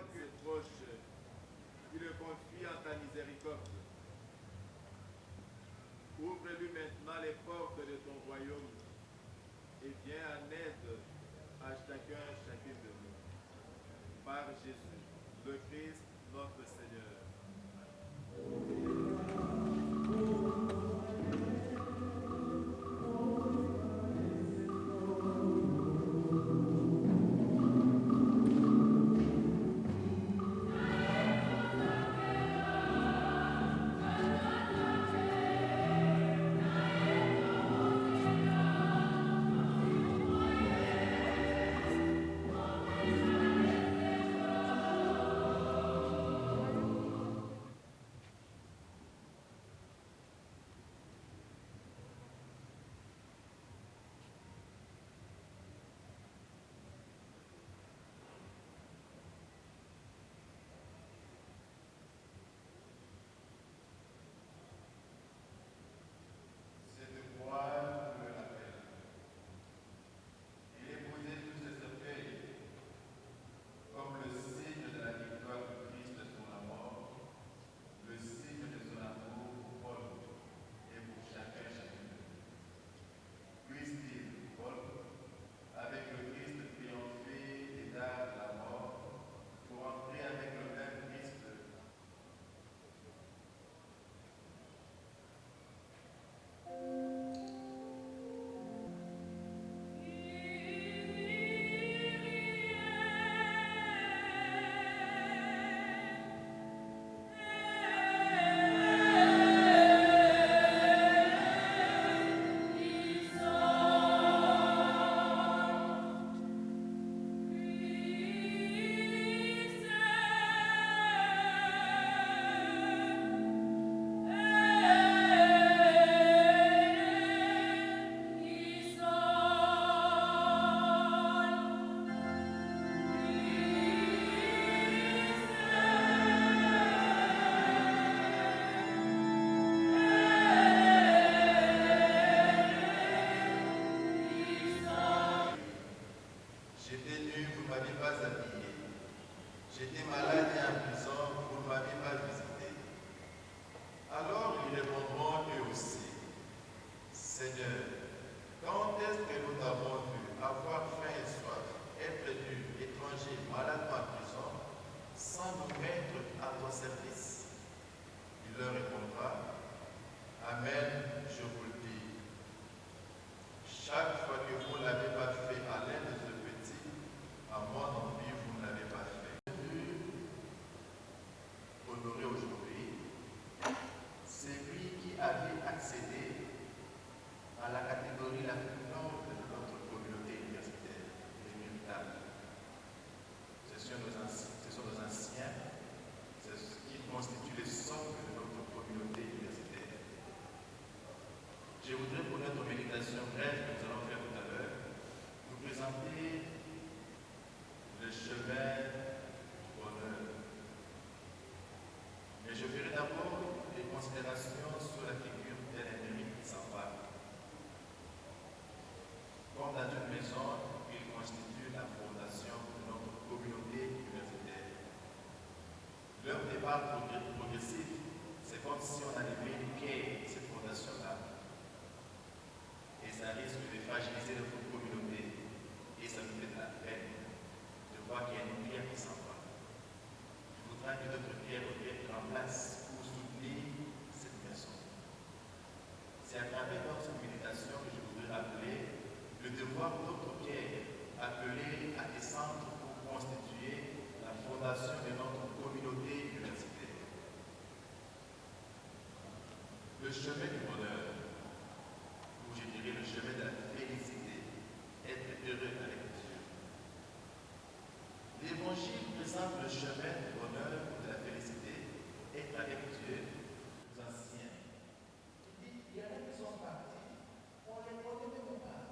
vois que proche, tu le confies en ta miséricorde. Ouvre-lui maintenant les portes de ton royaume et viens en aide à chacune de nous. Par Jésus, le Christ, notre Seigneur. Le chemin du bonheur, ou je dirais le chemin de la félicité, être heureux avec Dieu. L'Évangile présente le chemin du bonheur, de la félicité, être avec Dieu, aux anciens. Il dit, il y en a qui sont partis, on les connaît même pas.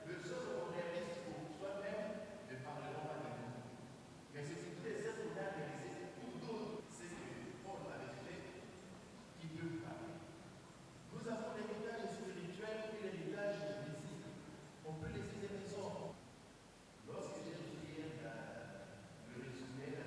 Le seul qu'on réalise pour soi-même ne parleront pas de nous. Mais c'est tous les êtres qu'on a réalisés pour d'autres, c'est ce que Paul avait fait, qui peuvent parler. Nous avons l'héritage spirituel et l'héritage visible. On peut laisser des maisons. Lorsque j'ai étudié le résumé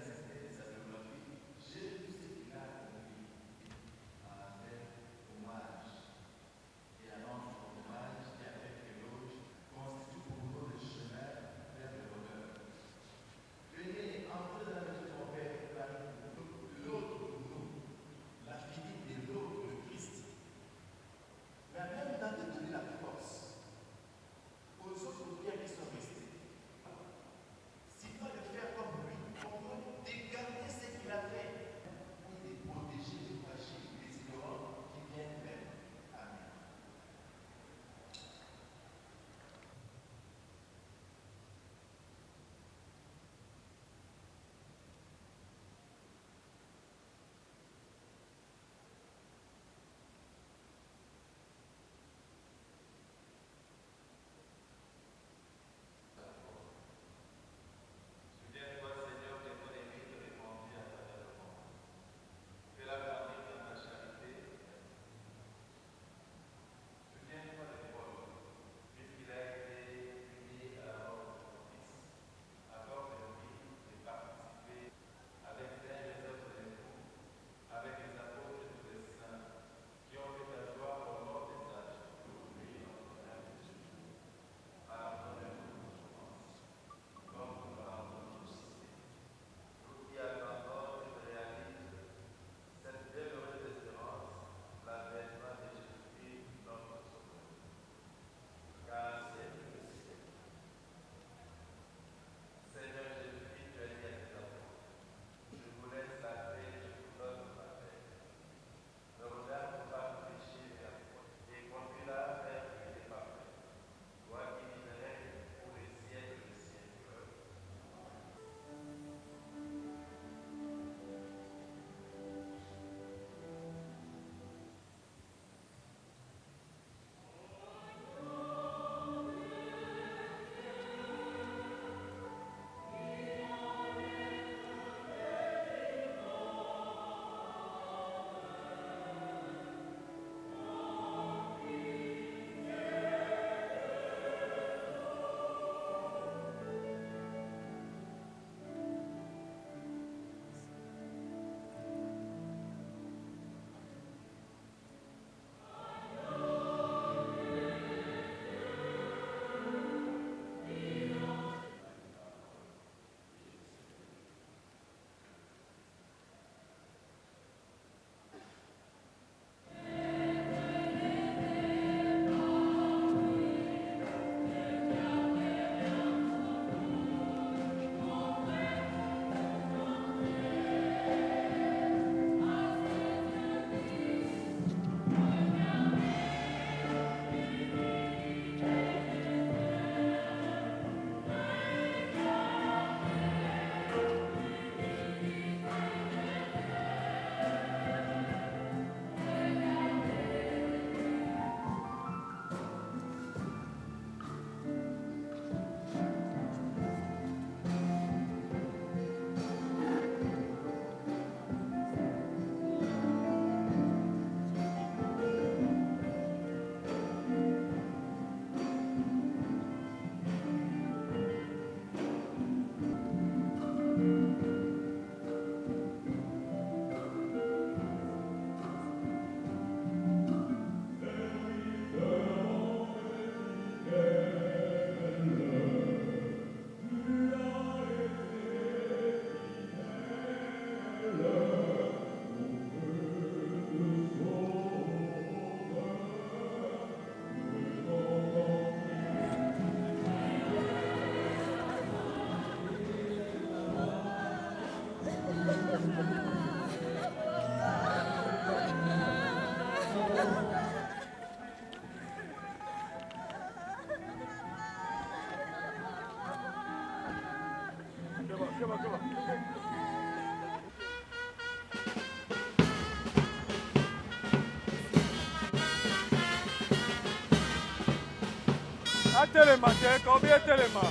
telema te combien telema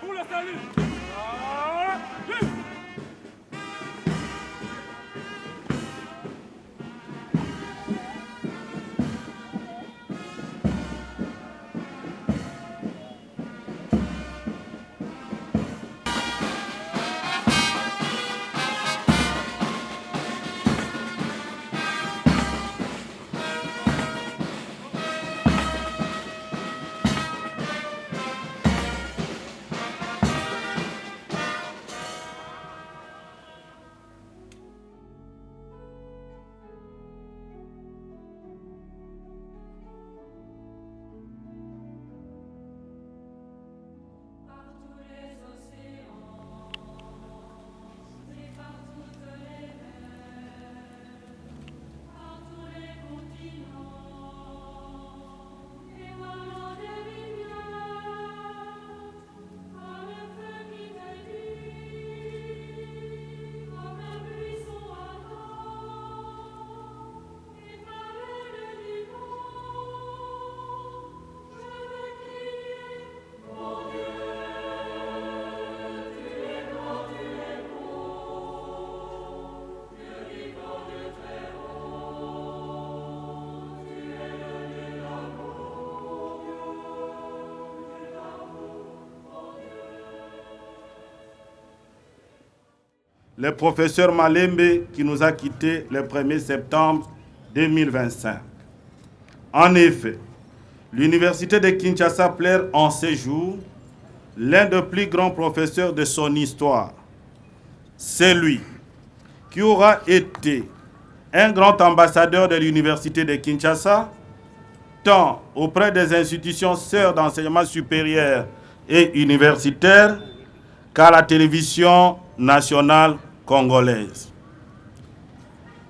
pour la salut. Le professeur Malembe qui nous a quittés le 1er septembre 2025. En effet, l'université de Kinshasa plaire en ces jours l'un des plus grands professeurs de son histoire. C'est lui qui aura été un grand ambassadeur de l'université de Kinshasa, tant auprès des institutions sœurs d'enseignement supérieur et universitaire qu'à la télévision nationale congolaise.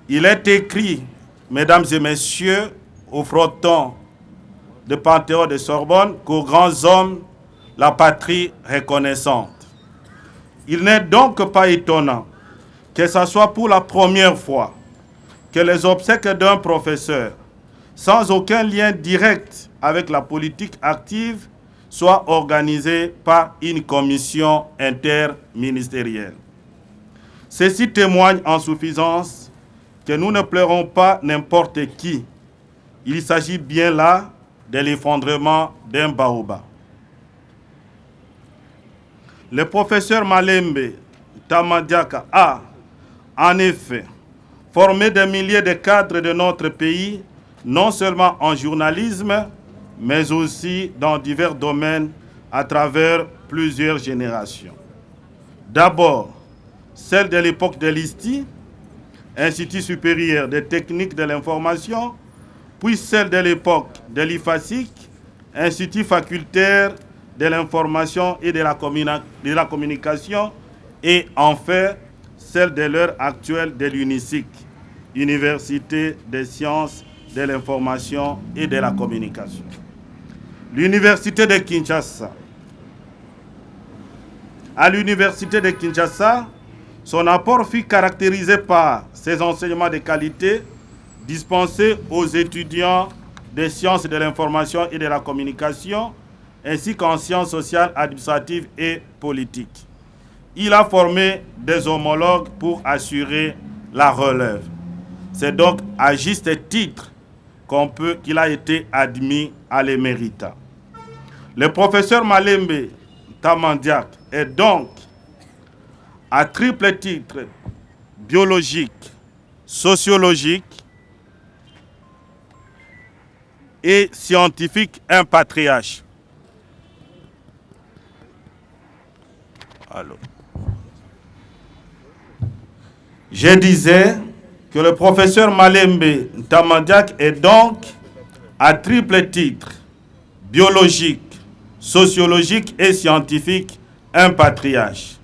Il est écrit, mesdames et messieurs, au fronton de Panthéon de Sorbonne, qu'aux grands hommes, la patrie reconnaissante. Il n'est donc pas étonnant que ce soit pour la première fois que les obsèques d'un professeur, sans aucun lien direct avec la politique active, soient organisées par une commission interministérielle. Ceci témoigne en suffisance que nous ne pleurons pas n'importe qui. Il s'agit bien là de l'effondrement d'un baobab. Le professeur Malembe Tamadiaka a, en effet, formé des milliers de cadres de notre pays, non seulement en journalisme, mais aussi dans divers domaines à travers plusieurs générations. D'abord, celle de l'époque de l'ISTI, Institut supérieur des techniques de l'information, puis celle de l'époque de l'IFASIC, Institut facultaire de l'information et de la communication, et enfin celle de l'heure actuelle de l'UNISIC, Université des sciences de l'information et de la communication. L'Université de Kinshasa. À l'Université de Kinshasa, son apport fut caractérisé par ses enseignements de qualité dispensés aux étudiants des sciences de l'information et de la communication, ainsi qu'en sciences sociales, administratives et politiques. Il a formé des homologues pour assurer la relève. C'est donc à juste titre qu'il a été admis à l'éméritat. Le professeur Malembe Tamandiak est donc à triple titre biologique, sociologique et scientifique un patriarche. Alors, je disais que le professeur Malembe Tamandiak est donc à triple titre biologique, sociologique et scientifique un patriarche.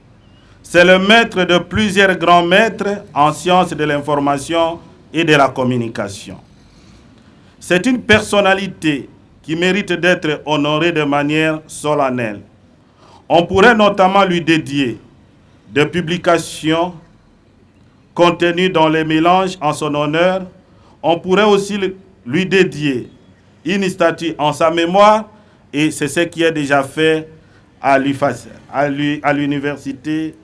C'est le maître de plusieurs grands maîtres en sciences de l'information et de la communication. C'est une personnalité qui mérite d'être honorée de manière solennelle. On pourrait notamment lui dédier des publications contenues dans les mélanges en son honneur. On pourrait aussi lui dédier une statue en sa mémoire, et c'est ce qui est déjà fait à l'université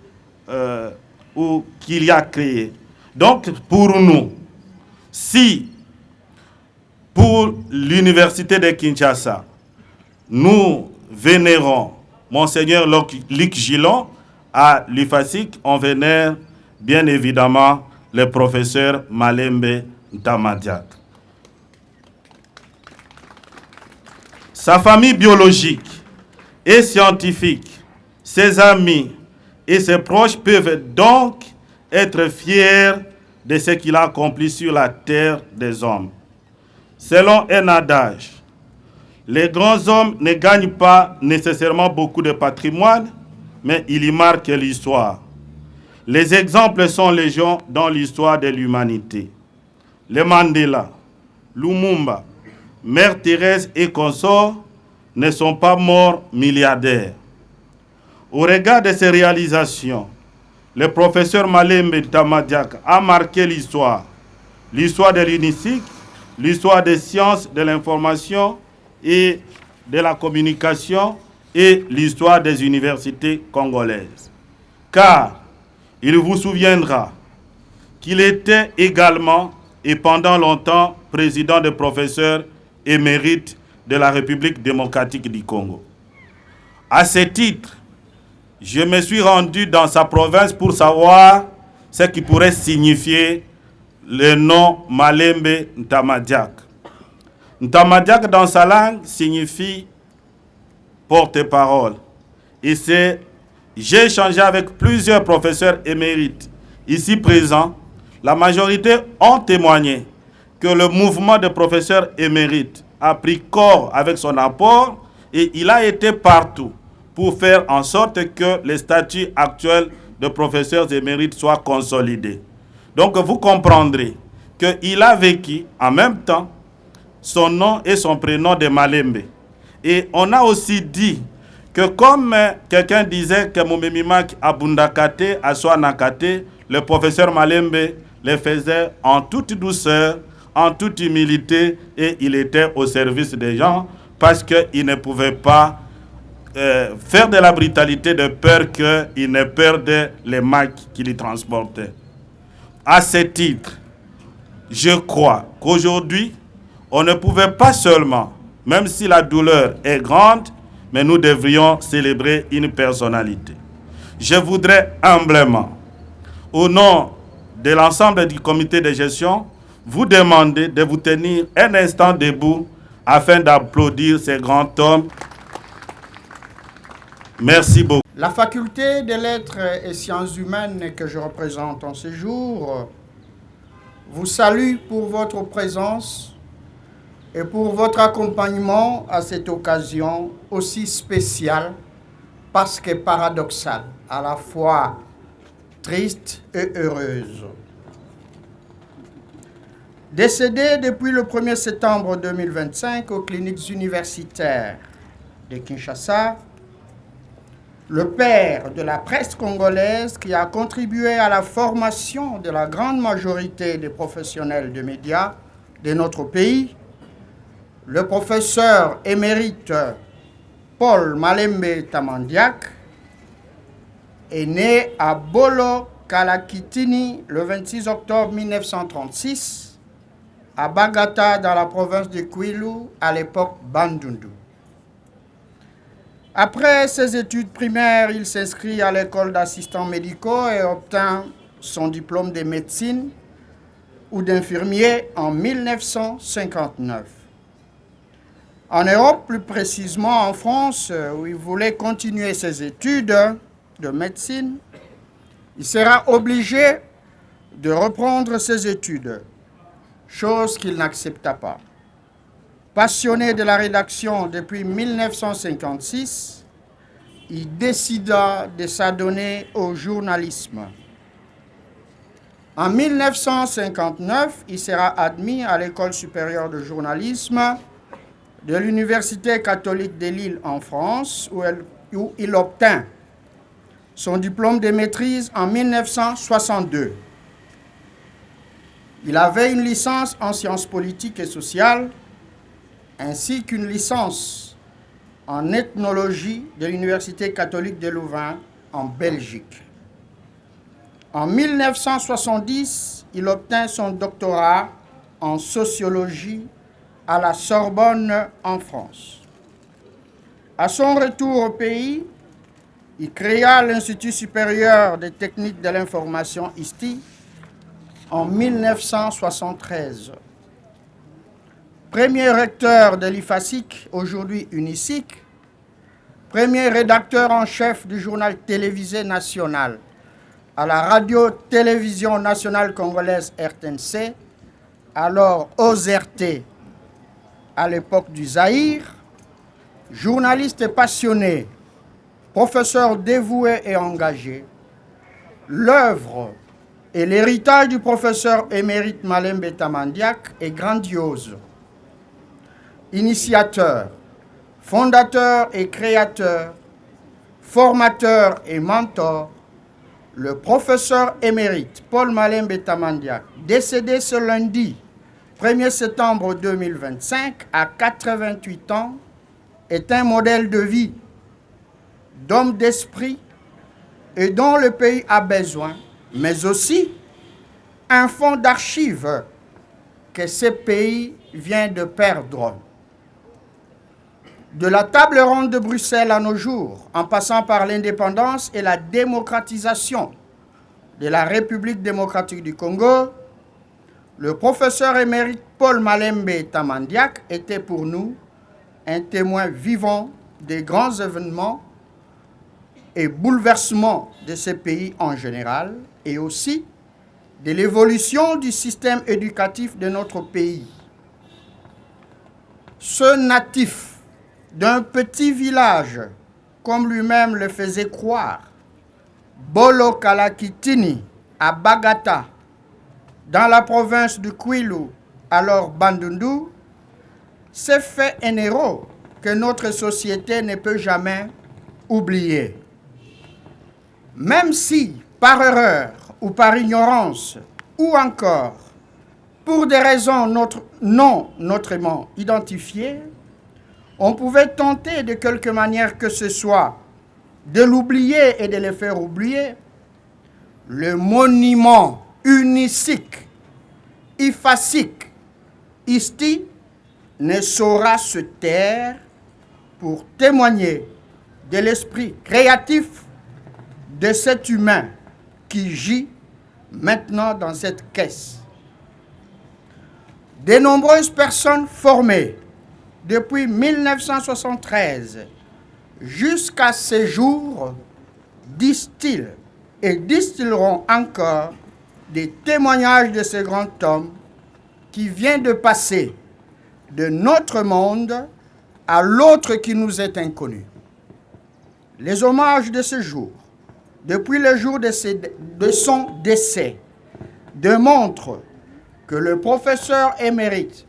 qu'il y a créé. Donc, pour nous, si pour l'université de Kinshasa, nous vénérons Monseigneur Luc Gillon, à l'IFASIC, on vénère bien évidemment le professeur Malembe Tamadiak. Sa famille biologique et scientifique, ses amis et ses proches peuvent donc être fiers de ce qu'il a accompli sur la terre des hommes. Selon un adage, les grands hommes ne gagnent pas nécessairement beaucoup de patrimoine, mais ils y marquent l'histoire. Les exemples sont légion dans l'histoire de l'humanité. Les Mandela, Lumumba, Mère Thérèse et consorts ne sont pas morts milliardaires. Au regard de ces réalisations, le professeur Malembe Tamadiak a marqué l'histoire de l'UNISIC, l'histoire des sciences de l'information et de la communication et l'histoire des universités congolaises. Car il vous souviendra qu'il était également et pendant longtemps président des professeurs émérites de la République démocratique du Congo. À ce titre, je me suis rendu dans sa province pour savoir ce qui pourrait signifier le nom Malembe Tamadiak. Tamadiak dans sa langue signifie porte-parole. Et j'ai échangé avec plusieurs professeurs émérites ici présents. La majorité ont témoigné que le mouvement de professeurs émérites a pris corps avec son apport et il a été partout pour faire en sorte que les statuts actuels de professeurs émérites soient consolidés. Donc vous comprendrez qu'il a vécu en même temps son nom et son prénom de Malembe. Et on a aussi dit que comme quelqu'un disait que Momemimak Abundakate, Aswanakate, le professeur Malembe les faisait en toute douceur, en toute humilité, et il était au service des gens parce qu'il ne pouvait pas faire de la brutalité de peur qu'il ne perde les macs qu'il y transportait. À ce titre, je crois qu'aujourd'hui, on ne pouvait pas seulement, même si la douleur est grande, mais nous devrions célébrer une personnalité. Je voudrais humblement, au nom de l'ensemble du comité de gestion, vous demander de vous tenir un instant debout afin d'applaudir ces grands hommes. Merci beaucoup. La faculté des lettres et sciences humaines que je représente en ce jour vous salue pour votre présence et pour votre accompagnement à cette occasion aussi spéciale parce que paradoxale, à la fois triste et heureuse. Décédé depuis le 1er septembre 2025 aux cliniques universitaires de Kinshasa, le père de la presse congolaise qui a contribué à la formation de la grande majorité des professionnels de médias de notre pays, le professeur émérite Paul Malembe Tamandiak est né à Bolo Kalakitini le 26 octobre 1936 à Bagata dans la province de Kwilu, à l'époque Bandundu. Après ses études primaires, il s'inscrit à l'école d'assistants médicaux et obtint son diplôme de médecine ou d'infirmier en 1959. En Europe, plus précisément en France, où il voulait continuer ses études de médecine, il sera obligé de reprendre ses études, chose qu'il n'accepta pas. Passionné de la rédaction depuis 1956, il décida de s'adonner au journalisme. En 1959, il sera admis à l'École supérieure de journalisme de l'Université catholique de Lille en France, où il obtint son diplôme de maîtrise en 1962. Il avait une licence en sciences politiques et sociales, ainsi qu'une licence en ethnologie de l'Université catholique de Louvain en Belgique. En 1970, il obtint son doctorat en sociologie à la Sorbonne en France. À son retour au pays, il créa l'Institut supérieur des techniques de l'information ISTI en 1973. Premier recteur de l'IFASIC, aujourd'hui UNISIC, premier rédacteur en chef du journal télévisé national à la radio-télévision nationale congolaise RTNC, alors OZRT à l'époque du Zaïre, journaliste passionné, professeur dévoué et engagé, l'œuvre et l'héritage du professeur émérite Malembe Tamandiak est grandiose. Initiateur, fondateur et créateur, formateur et mentor, le professeur émérite Paul Malembe Tamandiak, décédé ce lundi 1er septembre 2025 à 88 ans, est un modèle de vie, d'homme d'esprit et dont le pays a besoin, mais aussi un fonds d'archives que ce pays vient de perdre. De la table ronde de Bruxelles à nos jours, en passant par l'indépendance et la démocratisation de la République démocratique du Congo, le professeur émérite Paul Malembe Tamandiak était pour nous un témoin vivant des grands événements et bouleversements de ce pays en général et aussi de l'évolution du système éducatif de notre pays. Ce natif d'un petit village, comme lui-même le faisait croire, Bolo Kalakitini, à Bagata, dans la province de Kwilu, alors Bandundu, s'est fait un héros que notre société ne peut jamais oubliés. Même si, par erreur ou par ignorance, ou encore pour des raisons non autrement identifiées, on pouvait tenter de quelque manière que ce soit de l'oublier et de le faire oublier, le monument unicique, ifasique, ici, ne saura se taire pour témoigner de l'esprit créatif de cet humain qui gît maintenant dans cette caisse. De nombreuses personnes formées depuis 1973 jusqu'à ce jour distillent et distilleront encore des témoignages de ce grand homme qui vient de passer de notre monde à l'autre qui nous est inconnu. Les hommages de ce jour, depuis le jour de son décès, démontrent que le professeur émérite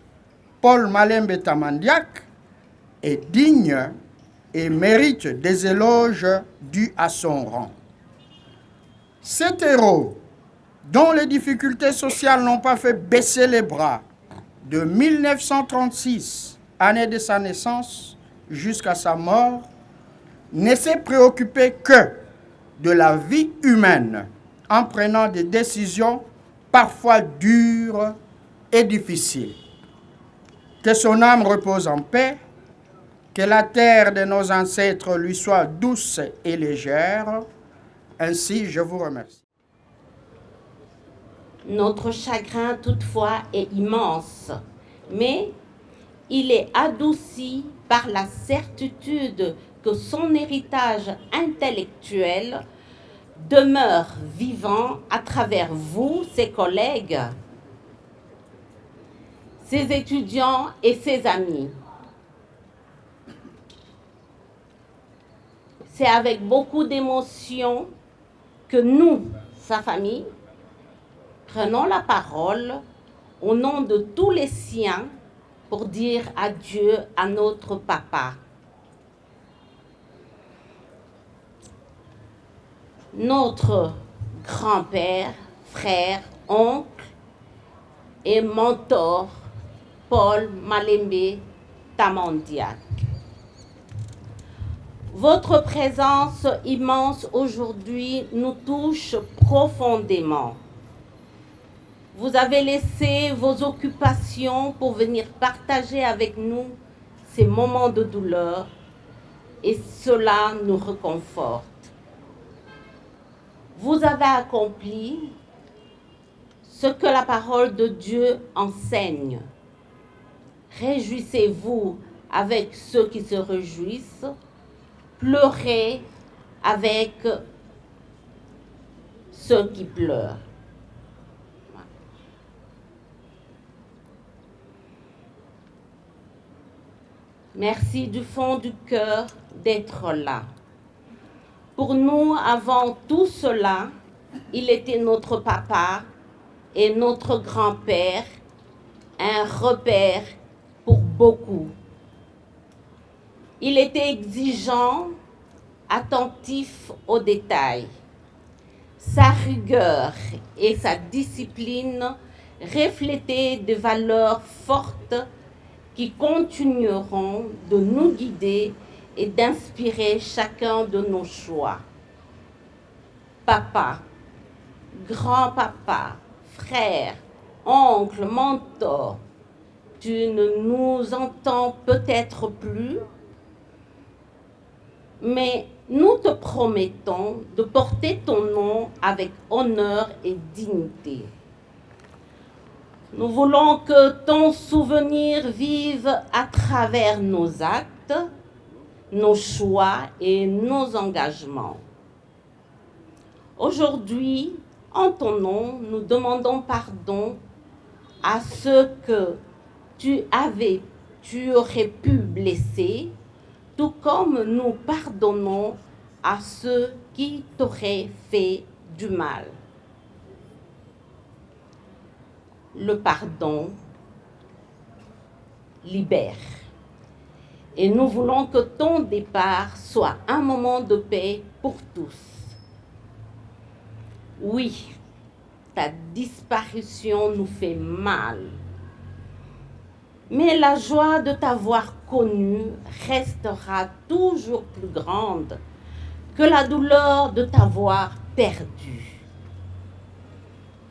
Paul Malembe Tamandiak est digne et mérite des éloges dus à son rang. Cet héros, dont les difficultés sociales n'ont pas fait baisser les bras, de 1936, année de sa naissance, jusqu'à sa mort, ne s'est préoccupé que de la vie humaine en prenant des décisions parfois dures et difficiles. Que son âme repose en paix, que la terre de nos ancêtres lui soit douce et légère. Ainsi, je vous remercie. Notre chagrin, toutefois, est immense, mais il est adouci par la certitude que son héritage intellectuel demeure vivant à travers vous, ses collègues, ses étudiants et ses amis. C'est avec beaucoup d'émotion que nous, sa famille, prenons la parole au nom de tous les siens pour dire adieu à notre papa. Notre grand-père, frère, oncle et mentor, Paul Malembe Tamandiak. Votre présence immense aujourd'hui nous touche profondément. Vous avez laissé vos occupations pour venir partager avec nous ces moments de douleur et cela nous réconforte. Vous avez accompli ce que la parole de Dieu enseigne. Réjouissez-vous avec ceux qui se réjouissent, pleurez avec ceux qui pleurent. Merci du fond du cœur d'être là. Pour nous, avant tout cela, il était notre papa et notre grand-père, un repère pour beaucoup. Il était exigeant, attentif aux détails. Sa rigueur et sa discipline reflétaient des valeurs fortes qui continueront de nous guider et d'inspirer chacun de nos choix. Papa, grand-papa, frère, oncle, mentor, tu ne nous entends peut-être plus, mais nous te promettons de porter ton nom avec honneur et dignité. Nous voulons que ton souvenir vive à travers nos actes, nos choix et nos engagements. Aujourd'hui, en ton nom, nous demandons pardon à ceux que tu aurais pu blesser, tout comme nous pardonnons à ceux qui t'auraient fait du mal. Le pardon libère. Et nous voulons que ton départ soit un moment de paix pour tous. Oui, ta disparition nous fait mal. Mais la joie de t'avoir connu restera toujours plus grande que la douleur de t'avoir perdu.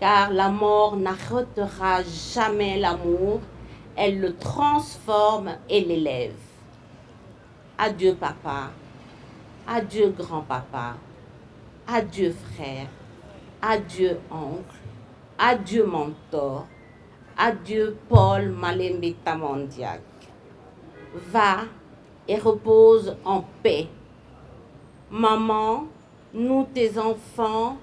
Car la mort n'arrêtera jamais l'amour, elle le transforme et l'élève. Adieu papa, adieu grand-papa, adieu frère, adieu oncle, adieu mentor, adieu Paul Malembe Tamandiak. Va et repose en paix. Maman, nous tes enfants,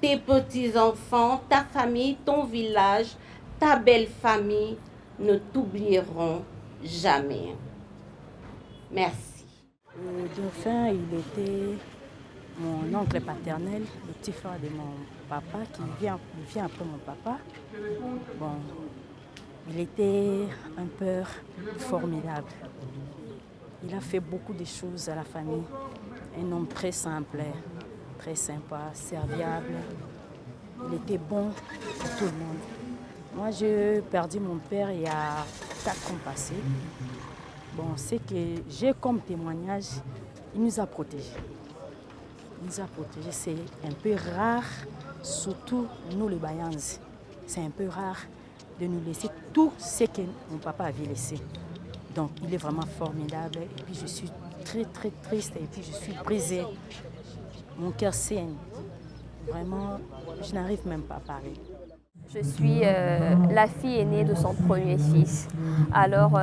tes petits-enfants, ta famille, ton village, ta belle famille ne t'oublieront jamais. Merci. Le dauphin, il était mon oncle paternel, le petit frère de mon papa, qui vient après mon papa. Bon, il était un père formidable. Il a fait beaucoup de choses à la famille. Un homme très simple, très sympa, serviable. Il était bon pour tout le monde. Moi, j'ai perdu mon père il y a 4 ans passés. Bon, ce que j'ai comme témoignage, il nous a protégés. Il nous a protégés. C'est un peu rare, surtout nous les Bayans. C'est un peu rare de nous laisser tout ce que mon papa avait laissé. Donc, il est vraiment formidable. Et puis, je suis très, très triste. Et puis, je suis brisée. Mon cœur saigne. Vraiment, je n'arrive même pas à parler. Je suis la fille aînée de son premier fils. Alors,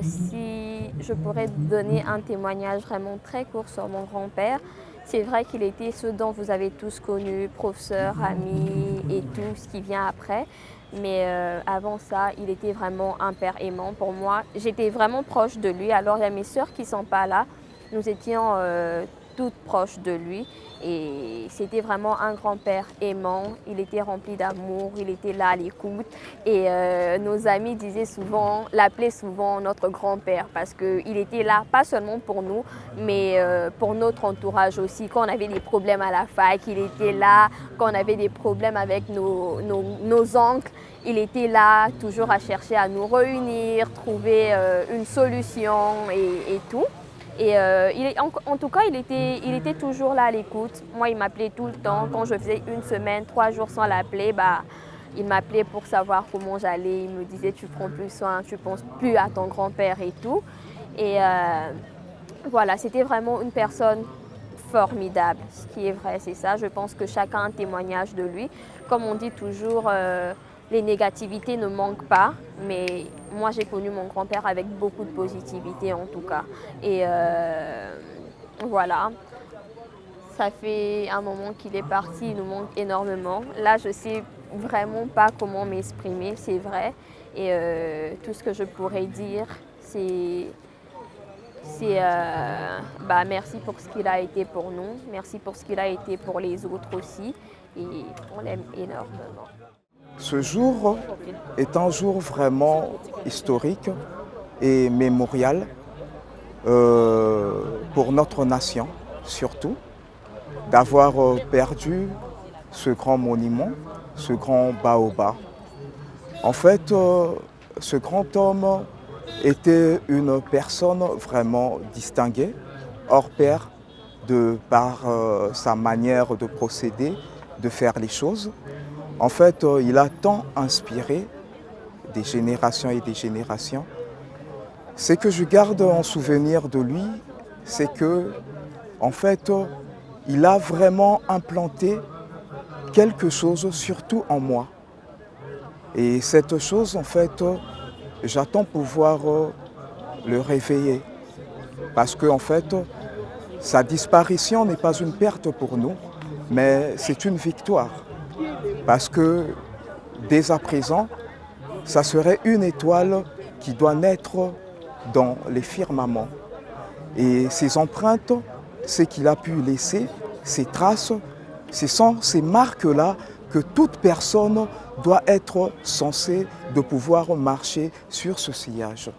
si je pourrais donner un témoignage vraiment très court sur mon grand-père, c'est vrai qu'il était ce dont vous avez tous connu, professeur, ami et tout ce qui vient après. Mais avant ça, il était vraiment un père aimant pour moi. J'étais vraiment proche de lui. Alors, il y a mes sœurs qui ne sont pas là. Nous étions toutes proches de lui. Et c'était vraiment un grand-père aimant, il était rempli d'amour, il était là à l'écoute. Et nos amis disaient souvent, l'appelaient souvent notre grand-père parce qu'il était là, pas seulement pour nous, mais pour notre entourage aussi. Quand on avait des problèmes à la fac, il était là. Quand on avait des problèmes avec nos oncles, il était là, toujours à chercher à nous réunir, trouver une solution et tout. Et en tout cas, il était toujours là à l'écoute. Moi, il m'appelait tout le temps. Quand je faisais 1 semaine, 3 jours sans l'appeler, il m'appelait pour savoir comment j'allais. Il me disait, tu prends plus soin, tu ne penses plus à ton grand-père et tout. Et voilà, c'était vraiment une personne formidable. Ce qui est vrai, c'est ça. Je pense que chacun a un témoignage de lui. Comme on dit toujours, les négativités ne manquent pas, mais moi j'ai connu mon grand-père avec beaucoup de positivité en tout cas. Et voilà, ça fait un moment qu'il est parti, il nous manque énormément. Là je ne sais vraiment pas comment m'exprimer, c'est vrai. Et tout ce que je pourrais dire, c'est merci pour ce qu'il a été pour nous, merci pour ce qu'il a été pour les autres aussi. Et on l'aime énormément. Ce jour est un jour vraiment historique et mémorial pour notre nation, surtout, d'avoir perdu ce grand monument, ce grand baobab. En fait, ce grand homme était une personne vraiment distinguée, hors pair, par sa manière de procéder, de faire les choses. En fait, il a tant inspiré des générations et des générations. Ce que je garde en souvenir de lui, c'est que, en fait, il a vraiment implanté quelque chose, surtout en moi. Et cette chose, en fait, j'attends pouvoir le réveiller. Parce que, en fait, sa disparition n'est pas une perte pour nous, mais c'est une victoire. Parce que dès à présent, ça serait une étoile qui doit naître dans les firmaments. Et ces empreintes, ce qu'il a pu laisser, ces traces, ce sont ces marques-là que toute personne doit être censée de pouvoir marcher sur ce sillage.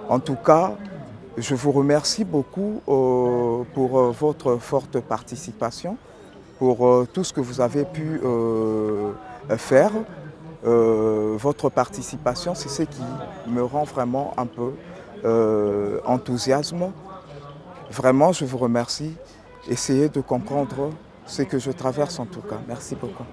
En tout cas, Je vous remercie beaucoup pour votre forte participation, pour tout ce que vous avez pu faire. Votre participation, c'est ce qui me rend vraiment un peu enthousiasme. Vraiment, je vous remercie. Essayez de comprendre ce que je traverse en tout cas. Merci beaucoup.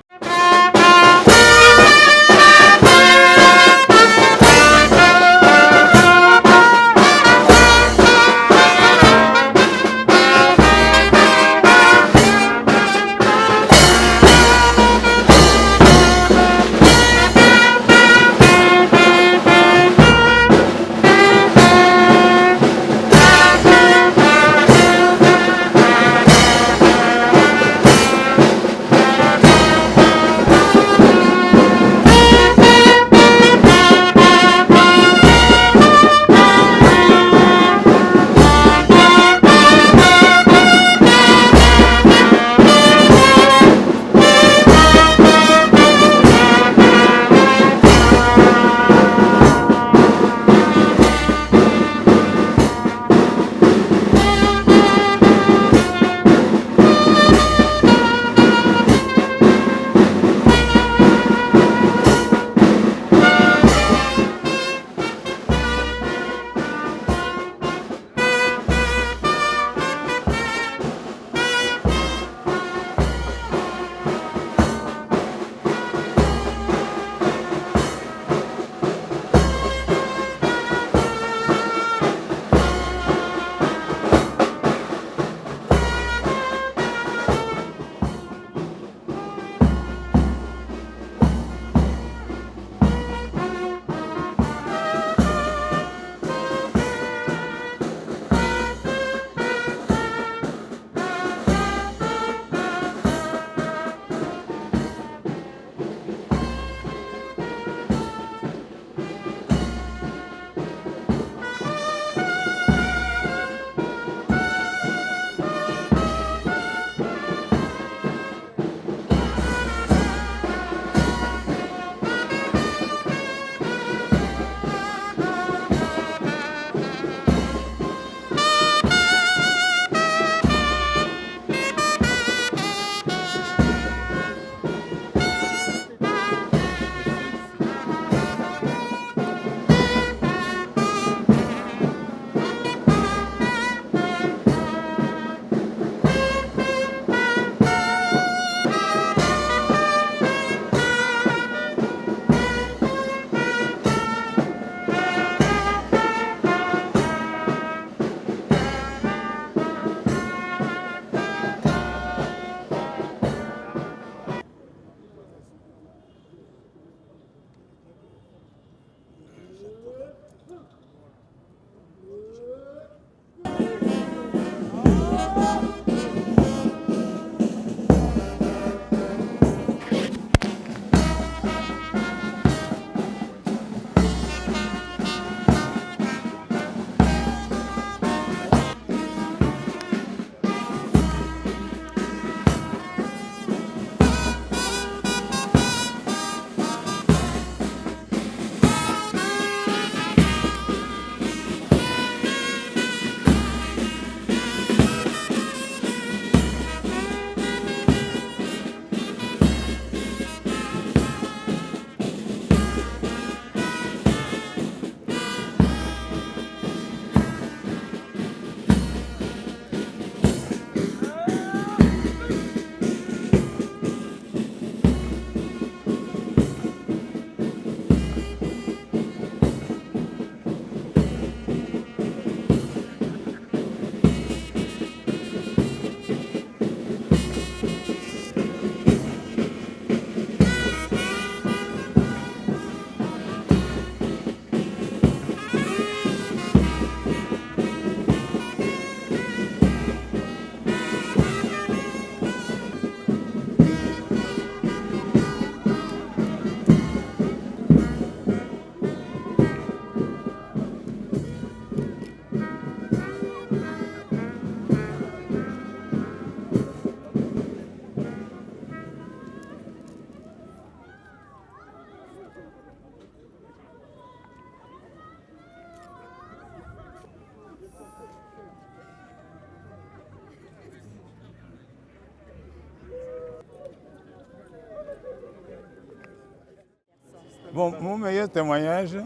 Bon, mon meilleur témoignage,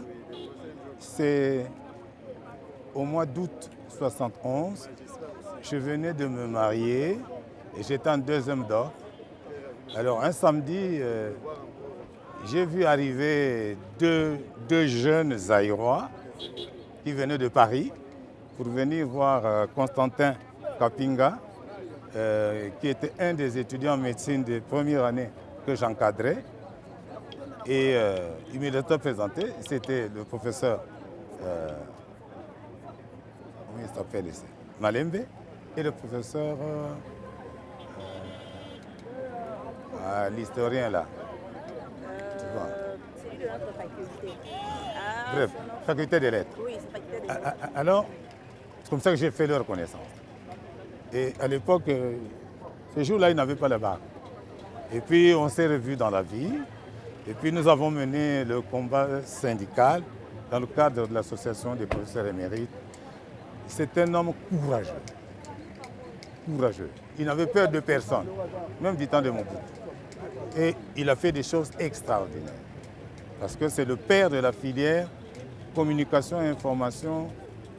c'est au mois d'août 71. Je venais de me marier et j'étais en deuxième dot. Alors un samedi, j'ai vu arriver deux jeunes Zaïrois qui venaient de Paris pour venir voir Constantin Kapinga, qui était un des étudiants en médecine de première année que j'encadrais. Et immédiatement présenté, c'était le professeur comment il s'appelle ici, Malembe, et le professeur l'historien là. Celui de notre faculté. Bref, faculté des lettres. Oui, c'est faculté des lettres. Alors, c'est comme ça que j'ai fait leur connaissance. Et à l'époque, ce jour-là, ils n'avaient pas le bac. Et puis, on s'est revus dans la vie. Et puis, nous avons mené le combat syndical dans le cadre de l'association des professeurs émérites. C'est un homme courageux. Courageux. Il n'avait peur de personne, même du temps de Mobutu. Et il a fait des choses extraordinaires. Parce que c'est le père de la filière communication et information,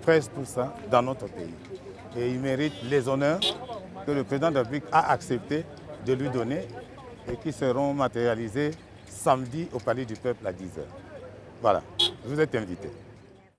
presse, tout ça, dans notre pays. Et il mérite les honneurs que le président de la République a accepté de lui donner et qui seront matérialisés samedi au Palais du Peuple à 10h. Voilà, vous êtes invités.